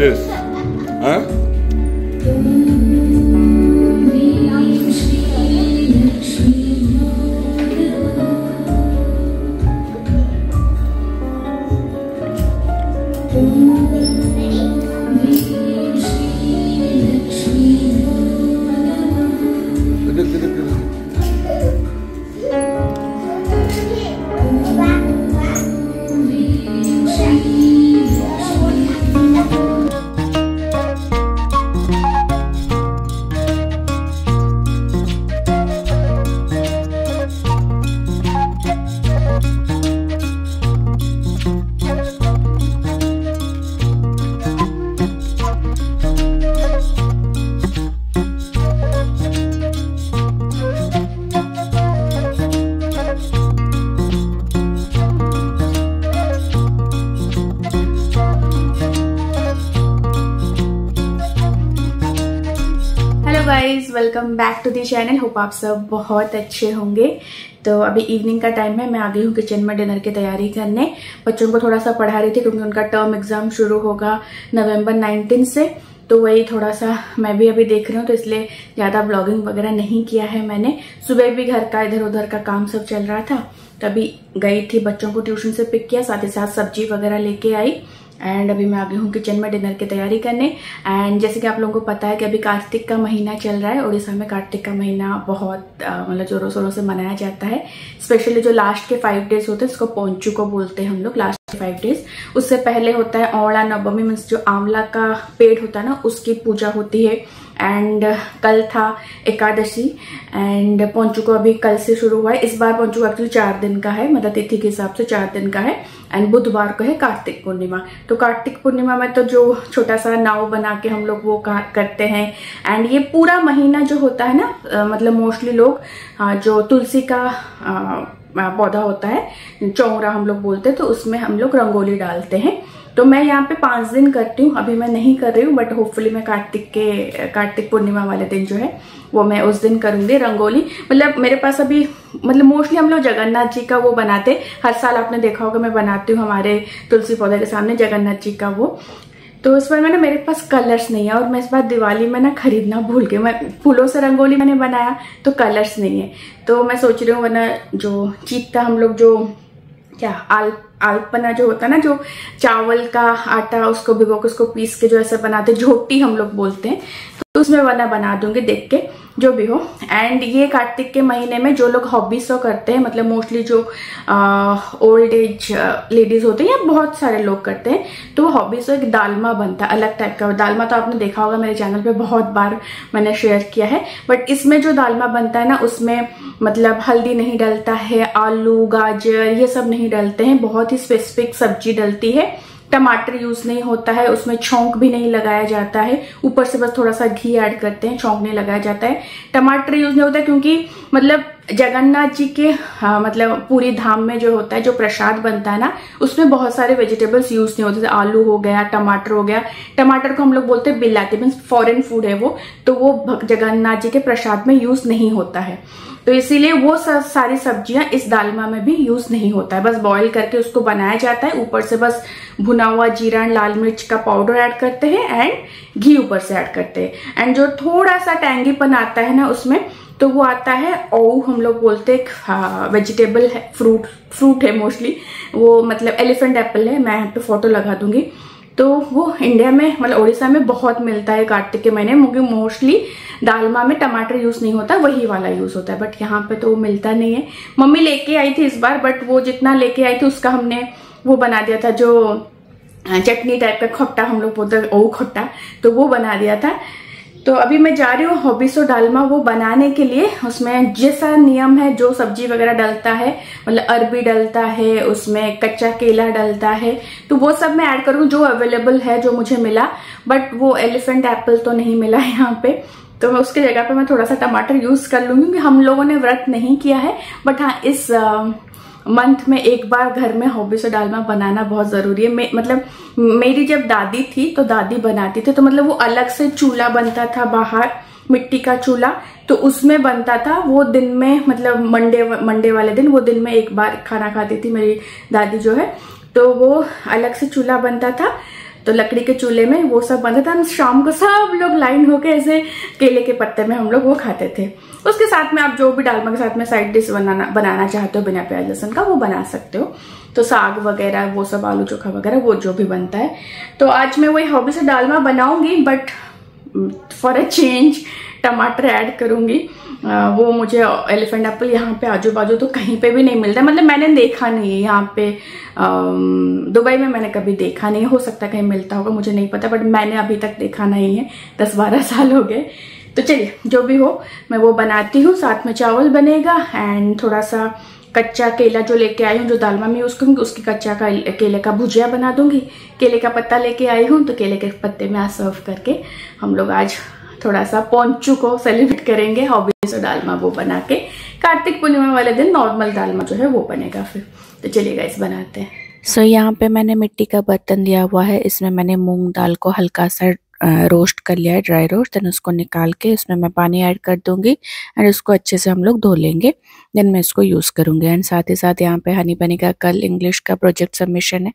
this? Huh? Guys welcome back to the channel. Hope आप सब बहुत अच्छे होंगे। तो अभी इवनिंग का टाइम है, मैं आ गई हूँ किचन में डिनर की तैयारी करने। बच्चों को थोड़ा सा पढ़ा रही थी क्योंकि उनका टर्म एग्जाम शुरू होगा नवंबर 19 से, तो वही थोड़ा सा मैं भी अभी देख रही हूँ, तो इसलिए ज्यादा ब्लॉगिंग वगैरह नहीं किया है मैंने। सुबह भी घर का इधर उधर का काम सब चल रहा था, तभी गई थी, बच्चों को ट्यूशन से पिक किया, साथ ही साथ सब्जी वगैरह लेके आई एंड अभी मैं आ गई हूँ किचन में डिनर की तैयारी करने। एंड जैसे कि आप लोगों को पता है कि अभी कार्तिक का महीना चल रहा है। उड़ीसा में कार्तिक का महीना बहुत मतलब जोरों शोरों से मनाया जाता है। स्पेशली जो लास्ट के 5 डेज होते हैं उसको पोंचू को बोलते हैं हम लोग, लास्ट के 5 डेज। उससे पहले होता है औला नवमी, मीन्स जो आंवला का पेड़ होता है ना, उसकी पूजा होती है। एंड कल था एकादशी एंड पोंचू को अभी कल से शुरू हुआ है। इस बार पोंचू एक्चुअली 4 दिन का है, मतलब तिथि के हिसाब से 4 दिन का है। एंड बुधवार को है कार्तिक पूर्णिमा। तो कार्तिक पूर्णिमा में तो जो छोटा सा नाव बना के हम लोग वो करते हैं। एंड ये पूरा महीना जो होता है ना, मतलब मोस्टली लोग जो तुलसी का पौधा होता है, चौरा हम लोग बोलते हैं, तो उसमें हम लोग रंगोली डालते हैं। तो मैं यहाँ पे 5 दिन करती हूँ, अभी मैं नहीं कर रही हूँ, बट होपफुली मैं कार्तिक पूर्णिमा वाले दिन जो है वो मैं उस दिन करूंगी रंगोली। मतलब मेरे पास अभी मतलब मोस्टली हम लोग जगन्नाथ जी का वो बनाते, हर साल आपने देखा होगा मैं बनाती हूँ हमारे तुलसी पौधे के सामने जगन्नाथ जी का वो। तो इस बार मैंने मेरे पास कलर्स नहीं है और मैं इस बार दिवाली में ना खरीदना भूल गई। मैं फूलों से रंगोली मैंने बनाया तो कलर्स नहीं है, तो मैं सोच रही हूँ वरना जो चीता हम लोग जो क्या आलपना जो होता है ना, जो चावल का आटा उसको भिगो के उसको पीस के जो ऐसे बनाते, झोटी हम लोग बोलते हैं, तो उसमें वरना बना दूंगी देख के जो भी हो। एंड ये कार्तिक के महीने में जो लोग हॉबीज तो करते हैं, मतलब मोस्टली जो ओल्ड एज लेडीज होते हैं या बहुत सारे लोग करते हैं, तो हॉबीज तो एक दालमा बनता है अलग टाइप का। दालमा तो आपने देखा होगा, मेरे चैनल पे बहुत बार मैंने शेयर किया है। बट इसमें जो दालमा बनता है ना, उसमें मतलब हल्दी नहीं डलता है, आलू गाजर ये सब नहीं डलते हैं, बहुत ही स्पेसिफिक सब्जी डलती है। टमाटर यूज नहीं होता है, उसमें छौंक भी नहीं लगाया जाता है, ऊपर से बस थोड़ा सा घी ऐड करते हैं, छौंक नहीं लगाया जाता है। टमाटर यूज नहीं होता है क्योंकि मतलब जगन्नाथ जी के मतलब पूरी धाम में जो होता है, जो प्रसाद बनता है ना, उसमें बहुत सारे वेजिटेबल्स यूज नहीं होते, जैसे आलू हो गया, टमाटर हो गया। टमाटर को हम लोग बोलते हैं बिलाती, मीन्स फॉरेन फूड है वो, तो वो जगन्नाथ जी के प्रसाद में यूज नहीं होता है। तो इसीलिए वो सारी सब्जियां इस दालमा में भी यूज नहीं होता है, बस बॉईल करके उसको बनाया जाता है। ऊपर से बस भुना हुआ जीरा, लाल मिर्च का पाउडर ऐड करते हैं एंड घी ऊपर से ऐड करते हैं। एंड जो थोड़ा सा टैंगीपन आता है ना उसमें, तो वो आता है ओऊ हम लोग बोलते हैं, वेजिटेबल है, फ्रूट है मोस्टली वो, मतलब एलिफेंट एप्पल है, मैं यहाँ पे फोटो लगा दूंगी। तो वो इंडिया में मतलब उड़ीसा में बहुत मिलता है कार्तिक के महीने, क्योंकि मोस्टली दालमा में टमाटर यूज नहीं होता, वही वाला यूज होता है, बट यहाँ पे तो वो मिलता नहीं है। मम्मी लेके आई थी इस बार, बट वो जितना लेके आई थी उसका हमने वो बना दिया था, जो चटनी टाइप का खट्टा हम लोग बोलते हैं, ओऊ खट्टा, तो वो बना दिया था। तो अभी मैं जा रही हूँ हॉबीसो डालमा वो बनाने के लिए। उसमें जैसा नियम है, जो सब्जी वगैरह डलता है, मतलब अरबी डलता है, उसमें कच्चा केला डलता है, तो वो सब मैं ऐड करूँ जो अवेलेबल है, जो मुझे मिला। बट वो एलिफेंट एप्पल तो नहीं मिला यहाँ पे, तो मैं उसके जगह पे मैं थोड़ा सा टमाटर यूज कर लूंगी, क्योंकि हम लोगों ने व्रत नहीं किया है। बट हाँ, इस मंथ में एक बार घर में हॉबीसो डालमा बनाना बहुत जरूरी है। मतलब मेरी जब दादी थी तो दादी बनाती थी, तो मतलब वो अलग से चूल्हा बनता था बाहर, मिट्टी का चूल्हा, तो उसमें बनता था वो दिन में, मतलब मंडे वाले दिन, वो दिन में एक बार खाना खाती थी मेरी दादी जो है, तो वो अलग से चूल्हा बनता था। तो लकड़ी के चूल्हे में वो सब बनता था। शाम को सब लोग लाइन होके ऐसे केले के पत्ते में हम लोग वो खाते थे। उसके साथ में आप जो भी डालमा के साथ में साइड डिश बनाना चाहते हो बिना प्याज लहसुन का वो बना सकते हो। तो साग वगैरह वो सब, आलू चोखा वगैरह वो जो भी बनता है। तो आज मैं वही हॉबी से डालमा बनाऊंगी, बट फॉर अ चेंज टमाटर ऐड करूंगी। वो मुझे एलिफेंट एप्पल यहाँ पे आजू बाजू तो कहीं पे भी नहीं मिलता, मतलब मैंने देखा नहीं है यहाँ पे। दुबई में मैंने कभी देखा नहीं, हो सकता कहीं मिलता होगा, मुझे नहीं पता, बट मैंने अभी तक देखा नहीं है। 10-12 साल हो गए। तो चलिए जो भी हो मैं वो बनाती हूँ, साथ में चावल बनेगा एंड थोड़ा सा कच्चा केला जो लेके आई हूँ, जो दालमा में यूज करूँगी, उसकी कच्चा केले का भुजिया बना दूंगी। केले का पत्ता लेके आई हूँ, तो केले के पत्ते में आज सर्व करके हम लोग आज थोड़ा सा पोंचू को सेलिब्रेट करेंगे। हॉबी से डालमा वो बना के कार्तिक पूर्णिमा वाले दिन नॉर्मल डालमा जो है वो बनेगा फिर। तो चलिए गाइस बनाते हैं। यहाँ पे मैंने मिट्टी का बर्तन लिया हुआ है, इसमें मैंने मूंग दाल को हल्का सा रोस्ट कर लिया है, ड्राई रोस्ट। देन उसको निकाल के इसमें मैं पानी ऐड कर दूंगी एंड उसको अच्छे से हम लोग धो लेंगे। देन मैं इसको यूज़ करूंगी। एंड साथ ही साथ यहाँ पे हनी बनी का कल इंग्लिश का प्रोजेक्ट सबमिशन है,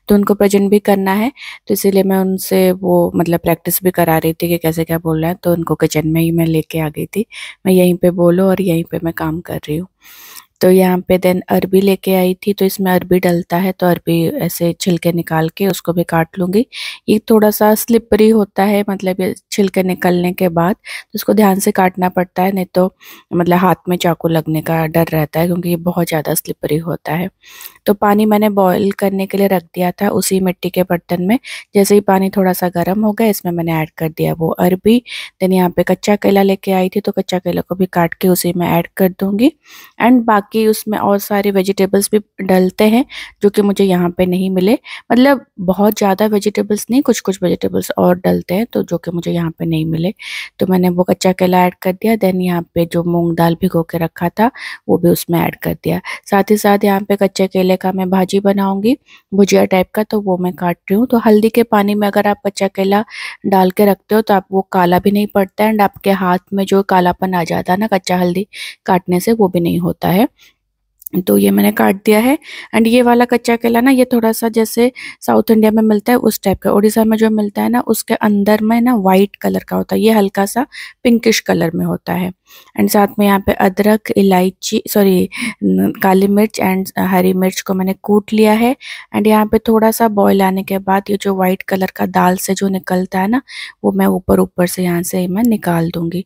तो उनको प्रेजेंट भी करना है। तो इसीलिए मैं उनसे वो मतलब प्रैक्टिस भी करा रही थी कि कैसे क्या बोलना है। तो उनको किचन में ही मैं लेके आ गई थी, मैं यहीं पे बोलो और यहीं पे मैं काम कर रही हूँ। तो यहाँ पे देन अरबी लेके आई थी, तो इसमें अरबी डलता है, तो अरबी ऐसे छिलके निकाल के उसको भी काट लूँगी। ये थोड़ा सा स्लिपरी होता है, मतलब ये छिलके निकलने के बाद तो उसको ध्यान से काटना पड़ता है, नहीं तो मतलब हाथ में चाकू लगने का डर रहता है, क्योंकि ये बहुत ज़्यादा स्लिपरी होता है। तो पानी मैंने बॉईल करने के लिए रख दिया था उसी मिट्टी के बर्तन में। जैसे ही पानी थोड़ा सा गर्म हो गया, इसमें मैंने ऐड कर दिया वो अरबी। देन यहाँ पे कच्चा केला लेके आई थी, तो कच्चा केला को भी काट के उसी में ऐड कर दूँगी। एंड बाकी उसमें और सारे वेजिटेबल्स भी डलते हैं जो कि मुझे यहाँ पे नहीं मिले, मतलब बहुत ज़्यादा वेजिटेबल्स नहीं, कुछ कुछ वेजिटेबल्स और डलते हैं तो जो कि मुझे यहाँ पे नहीं मिले। तो मैंने वो कच्चा केला ऐड कर दिया। देन यहाँ पे जो मूंग दाल भिगो के रखा था वो भी उसमें ऐड कर दिया। साथ ही साथ यहाँ पे कच्चे केले का मैं भाजी बनाऊंगी, भुजिया टाइप का, तो वो मैं काट रही हूँ। तो हल्दी के पानी में अगर आप कच्चा केला डाल के रखते हो तो आप वो काला भी नहीं पड़ता है, एंड आपके हाथ में जो कालापन आ जाता है ना कच्चा हल्दी काटने से, वो भी नहीं होता है। तो ये मैंने काट दिया है। एंड ये वाला कच्चा केला ना, ये थोड़ा सा जैसे साउथ इंडिया में मिलता है उस टाइप का, उड़ीसा में जो मिलता है ना उसके अंदर में ना वाइट कलर का होता है, ये हल्का सा पिंकिश कलर में होता है। एंड साथ में यहाँ पे अदरक, इलायची, सॉरी काली मिर्च एंड हरी मिर्च को मैंने कूट लिया है। एंड यहाँ पे थोड़ा सा बॉईल आने के बाद ये जो वाइट कलर का दाल से जो निकलता है ना, वो मैं ऊपर ऊपर से यहाँ से मैं निकाल दूंगी।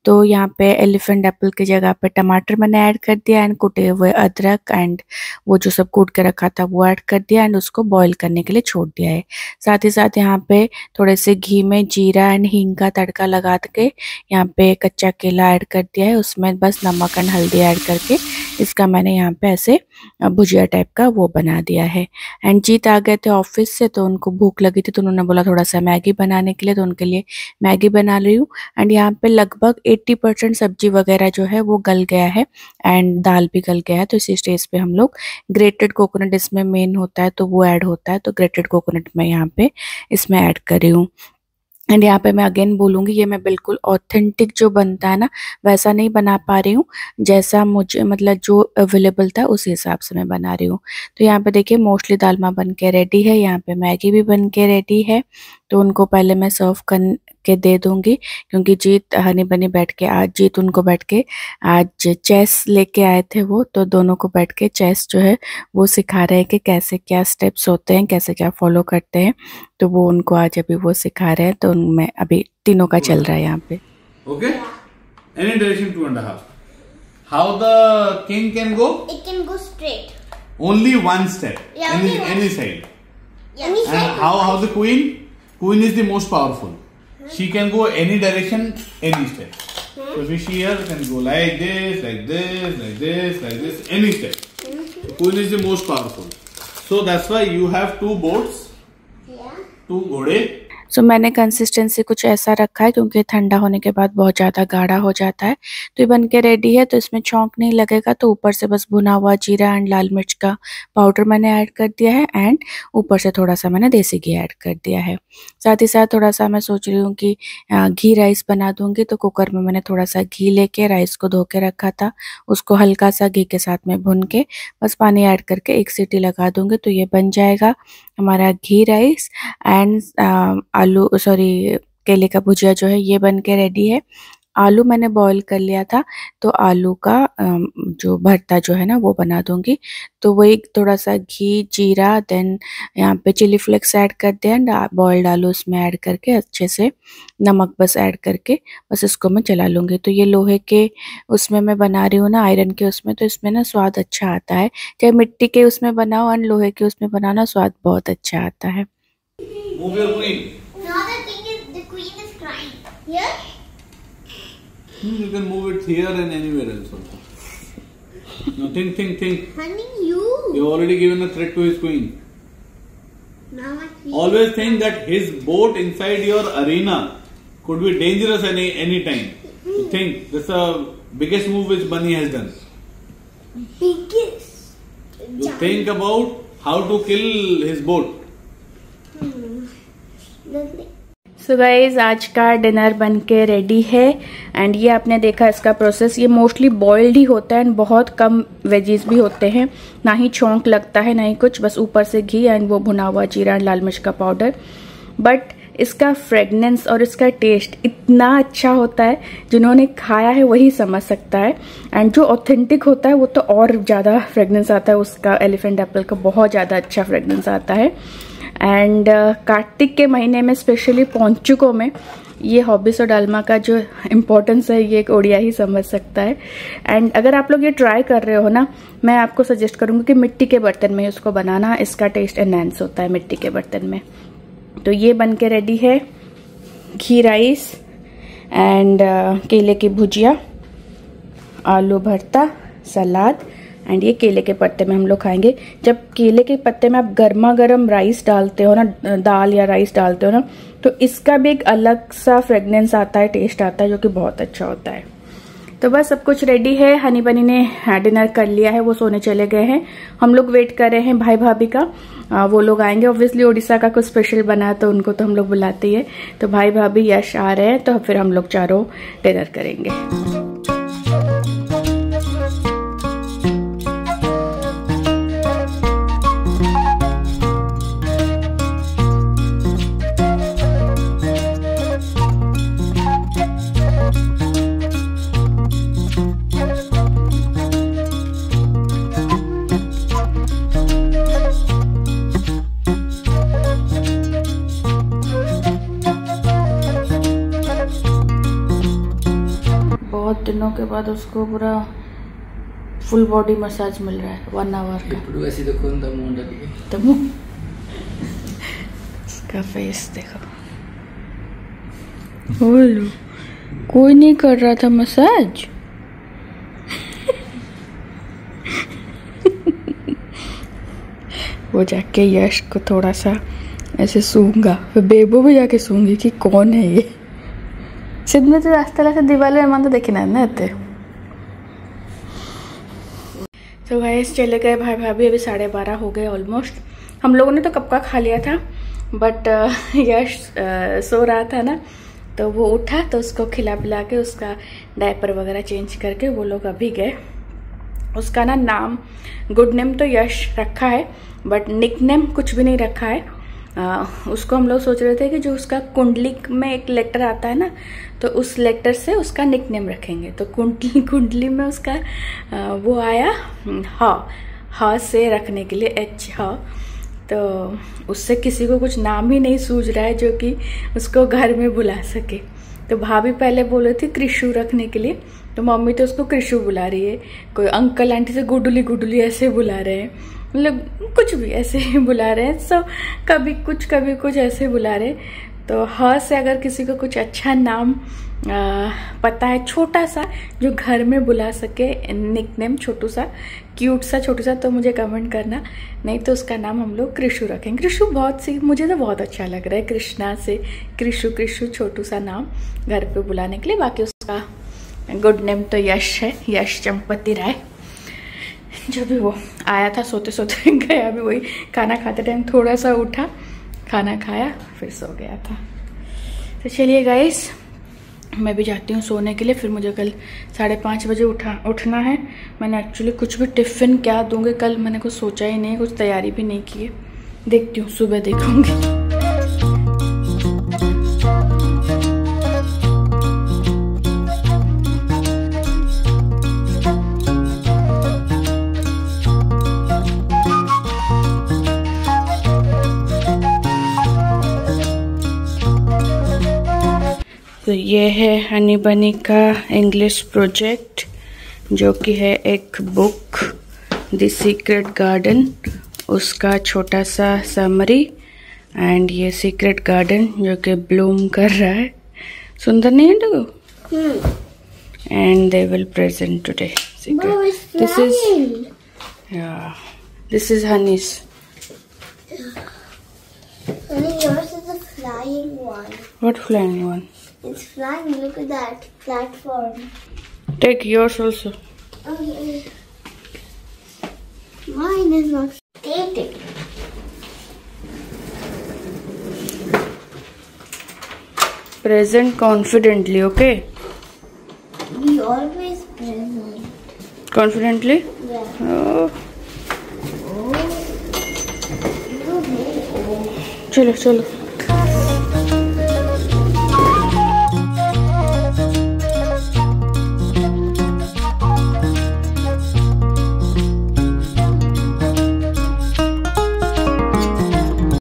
तो यहाँ पे एलिफेंट एप्पल की जगह पे टमाटर मैंने ऐड कर दिया, एंड कुटे हुए अदरक एंड वो जो सब कूट के रखा था वो ऐड कर दिया, एंड उसको बॉईल करने के लिए छोड़ दिया है। साथ ही साथ यहाँ पे थोड़े से घी में जीरा एंड हींग का तड़का लगा के यहाँ पे कच्चा केला ऐड कर दिया है, उसमें बस नमक एंड हल्दी ऐड करके इसका मैंने यहाँ पे ऐसे भुजिया टाइप का वो बना दिया है। एंड जीत आ गए थे ऑफिस से, तो उनको भूख लगी थी, तो उन्होंने बोला थोड़ा सा मैगी बनाने के लिए, तो उनके लिए मैगी बना रही हूँ। एंड यहाँ पे लगभग 80% सब्जी वगैरह जो है वो गल गया है एंड दाल भी गल गया है। तो इसी स्टेज पे हम लोग ग्रेटेड कोकोनट इसमें मेन होता है, तो वो ऐड होता है, तो ग्रेटेड कोकोनट मैं यहाँ पे इसमें ऐड कर रही हूँ। एंड यहाँ पे मैं अगेन बोलूँगी, ये मैं बिल्कुल ऑथेंटिक जो बनता है ना वैसा नहीं बना पा रही हूँ, जैसा मुझे मतलब जो अवेलेबल था उस हिसाब से मैं बना रही हूँ। तो यहाँ पे देखिए मोस्टली दालमा बन के रेडी है, यहाँ पे मैगी भी बन के रेडी है। तो उनको पहले मैं सर्व कर के दे दूँगी, क्योंकि जीत हनी बनी बैठ के जीत उनको बैठ के आज चेस लेके आए थे वो, तो दोनों को बैठ के चेस जो है वो सिखा रहे हैं कि कैसे क्या स्टेप्स होते हैं, कैसे क्या फॉलो करते हैं। तो वो उनको आज अभी वो सिखा रहे हैं, तो उनमें अभी तीनों का चल रहा है यहाँ पे। Okay, any direction 2.5. How the king can go? It can go straight. Only one step. Yeah, any side. Yeah. Any side. And how the queen? Queen is the most powerful. She can go any direction, any step. So fish here can go like this, like this, like this, like this, any step. Queen is the most powerful. So that's why you have two boats, two घोड़े. सो मैंने consistency कुछ ऐसा रखा है क्योंकि ठंडा होने के बाद बहुत ज़्यादा गाढ़ा हो जाता है। तो ये बन के रेडी है। तो इसमें छौंक नहीं लगेगा, तो ऊपर से बस भुना हुआ जीरा एंड लाल मिर्च का पाउडर मैंने ऐड कर दिया है एंड ऊपर से थोड़ा सा मैंने देसी घी ऐड कर दिया है। साथ ही साथ थोड़ा सा मैं सोच रही हूँ कि घी राइस बना दूंगी। तो कुकर में मैंने थोड़ा सा घी लेके राइस को धो के रखा था, उसको हल्का सा घी के साथ में भून के बस पानी ऐड करके एक सीटी लगा दूंगी। तो ये बन जाएगा हमारा घी राइस एंड केले का भुजिया जो है ये बन के रेडी है। आलू मैंने बॉईल कर लिया था, तो आलू का जो भरता जो है ना वो बना दूंगी। तो वही थोड़ा सा घी, जीरा, देन यहाँ पे चिली फ्लेक्स ऐड कर दिया एंड बॉइल्ड आलू इसमें ऐड करके अच्छे से नमक बस ऐड करके बस इसको मैं चला लूँगी। तो ये लोहे के उसमें मैं बना रही हूँ ना, आयरन के उसमें, तो इसमें ना स्वाद अच्छा आता है। चाहे मिट्टी के उसमें बनाओ और लोहे के उसमें बनाना, स्वाद बहुत अच्छा आता है। Move your queen. Now the thing is, the queen is crying. Here? You can move it here and anywhere else also. Now think. Honey, you. You've already given a threat to his queen. Now my queen. Always think that his boat inside your arena could be dangerous any time. So think, that's the biggest move which Bunny has done. Biggest. You think about how to kill his boat. So guys आज का dinner बन के ready है and ये आपने देखा इसका process. ये मोस्टली बॉइल्ड ही होता है एंड बहुत कम वेजीज भी होते हैं, ना ही छौंक लगता है ना ही कुछ, बस ऊपर से घी एंड वो भुना हुआ जीरा एंड लाल मिर्च का पाउडर। बट इसका फ्रेगनेंस और इसका टेस्ट इतना अच्छा होता है, जिन्होंने खाया है वही समझ सकता है। एंड जो ऑथेंटिक होता है वो तो और ज़्यादा फ्रेगनेंस आता है उसका, एलिफेंट एप्पल का बहुत ज़्यादा अच्छा फ्रेगनेंस आता है। एंड कार्तिक के महीने में स्पेशली पौंचुकों में ये हॉबिस और डालमा का जो इम्पोर्टेंस है ये एक ओडिया ही समझ सकता है। एंड अगर आप लोग ये ट्राई कर रहे हो ना, मैं आपको सजेस्ट करूँगी कि मिट्टी के बर्तन में इसको बनाना, इसका टेस्ट एनहांस होता है मिट्टी के बर्तन में। तो ये बन के रेडी है घी राइस एंड केले की भुजिया, आलू भरता, सलाद एंड ये केले के पत्ते में हम लोग खाएंगे। जब केले के पत्ते में आप गर्मा गर्म राइस डालते हो ना, दाल या राइस डालते हो ना, तो इसका भी एक अलग सा फ्रेगनेंस आता है, टेस्ट आता है, जो कि बहुत अच्छा होता है। तो बस सब कुछ रेडी है। हनी बनी ने डिनर कर लिया है, वो सोने चले गए हैं। हम लोग वेट कर रहे हैं भाई भाभी का, वो लोग आएंगे। ऑब्वियसली ओडिशा का कुछ स्पेशल बना है तो उनको तो हम लोग बुलाते ही है। तो भाई भाभी यश आ रहे हैं, तो फिर हम लोग चारों डिनर करेंगे। दिनों के बाद उसको पूरा फुल बॉडी मसाज मिल रहा है 1 आवर का। ऐसे देखो मुंह डालिए, तो मुंह इसका फेस देखो। बोलो, कोई नहीं कर रहा था मसाज। वो जाके यश को थोड़ा सा ऐसे सूंगा, फिर बेबू भी जाके सूंगी कि कौन है ये। सिद्धने तो रास्ते से दिवाली में तो देखी ना इतने। तो गाइस चले गए भाई भाभी, अभी 12:30 हो गए ऑलमोस्ट। हम लोगों ने तो कब का खा लिया था, बट यश सो रहा था ना, तो वो उठा तो उसको खिला पिला के उसका डायपर वगैरह चेंज करके वो लोग अभी गए। उसका ना नाम, गुड नेम तो यश रखा है, बट निक नेम कुछ भी नहीं रखा है। उसको हम लोग सोच रहे थे कि जो उसका कुंडली में एक लेटर आता है ना, तो उस लेटर से उसका निक नेम रखेंगे। तो कुंडली में उसका वो आया हा से रखने के लिए एच हा। तो उससे किसी को कुछ नाम ही नहीं सूझ रहा है जो कि उसको घर में बुला सके। तो भाभी पहले बोले थी कृषु रखने के लिए, तो मम्मी तो उसको कृषु बुला रही है। कोई अंकल आंटी से गुडुली गुडुली ऐसे बुला रहे हैं, मतलब कुछ भी ऐसे ही बुला रहे हैं। सो कभी कुछ ऐसे बुला रहे। तो हाँ से अगर किसी को कुछ अच्छा नाम पता है छोटा सा जो घर में बुला सके निकनेम, छोटू सा क्यूट सा छोटू सा, तो मुझे कमेंट करना, नहीं तो उसका नाम हम लोग कृषु रखेंगे। कृषु बहुत सी, मुझे तो बहुत अच्छा लग रहा है कृष्णा से कृषु, कृषु छोटू सा नाम घर पे बुलाने के लिए। बाकी उसका गुड नेम तो यश है, यश चंपति राय। जब भी वो आया था सोते सोते गया भी, वही खाना खाते टाइम थोड़ा सा उठा, खाना खाया फिर सो गया था। तो चलिए गाइस, मैं भी जाती हूँ सोने के लिए, फिर मुझे कल 5:30 बजे उठना है। मैंने एक्चुअली कुछ भी टिफ़िन क्या दूँगी कल मैंने कुछ सोचा ही नहीं, कुछ तैयारी भी नहीं की है, देखती हूँ सुबह देखूँगी। तो ये है हनी बनी का इंग्लिश प्रोजेक्ट, जो कि है एक बुक द सीक्रेट गार्डन, उसका छोटा सा समरी। एंड ये सीक्रेट गार्डन जो कि ब्लूम कर रहा है, सुंदर नहीं है डगो? And they will present today secret. This is Honey's. Honey, yours is a flying one. What flying one? It's flying. Look at that platform. Take yours also. Okay. Mine is not static. Present confidently, okay? We always present. Confidently? Yeah. Oh. Oh. चलो चलो